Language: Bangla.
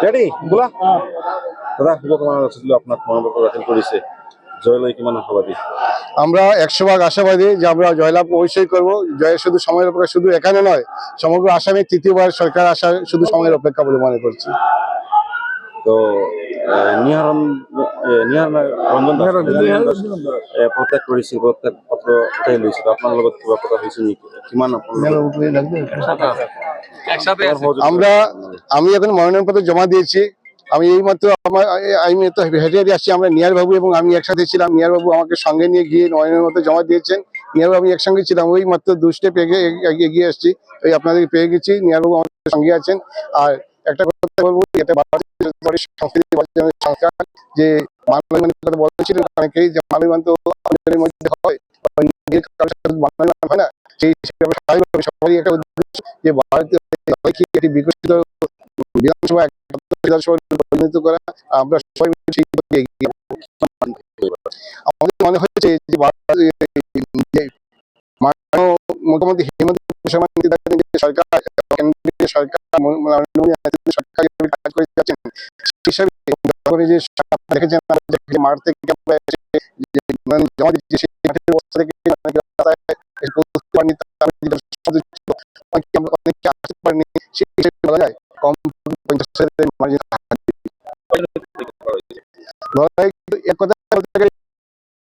রেডি বলা দাদা শুভকামনা ছিল আপনার মনোনয়ন দাখিল করেছে জয়লয় কিমান আশাবাদী আমরা 100% আশাবাদী যে আমরা জয়লাভ অবশ্যই করব। জয়ের শুধু সময়ের অপেক্ষা, শুধু এখানে নয় সমগ্র আসামে তৃতীয়বার সরকার আসা শুধু সময়ের অপেক্ষা বলে মনে করছি। তো নিহার রঞ্জন প্ৰত্যাগ কৰিছিল, প্ৰত্যাগ পত্ৰ উঠাই লৈছে। আপোনাৰ লগত কিবা কথা হৈছে নেকি? কিমান আমি এখন মনোনয়নপত্র জমা দিয়েছি। আমি এইমাত্র হেঁটে আসছি। আমরা নিয়ার বাবু এবং আমি একসাথে ছিলাম। নিয়ার বাবু আমাকে সঙ্গে নিয়ে গিয়ে মনোনয়নপত্র জমা দিয়েছেন। নিয়ার বাবু একসঙ্গে ছিলাম। ওই মাত্র 2 স্টেপ এগিয়ে আসছি। ওই আপনাদেরকে পেয়ে গেছি। নিয়ার বাবু আমাদের সঙ্গে আছেন। আর একটা কথা বলবো, এটা সংস্কার যে মানবাধিকার কথা বলেছিলেন অনেকেই, যে মানবাধিকার তো আমাদের মধ্যে হয় না, সেই হিসেবে সবারই একটা উদ্দেশ্য যে ভারতীয় একটি বিকশিত বিধানসভা পরিণত করা। আমরা সবাই সেই পথে এগিয়ে যাবো। আমাদের মনে হচ্ছে যে মুখ্যমন্ত্রী হেমন্ত বিশ্ব সরকার কাজ করে যাচ্ছেন, যে দেখেছেন মাঠ থেকে জমা দিচ্ছে সেই মাঠের অবস্থা থেকে অনেকে আসতে পারেনি, সেই হিসেবে বলা যায় কম 50,000 এক কথা বলতে গেলে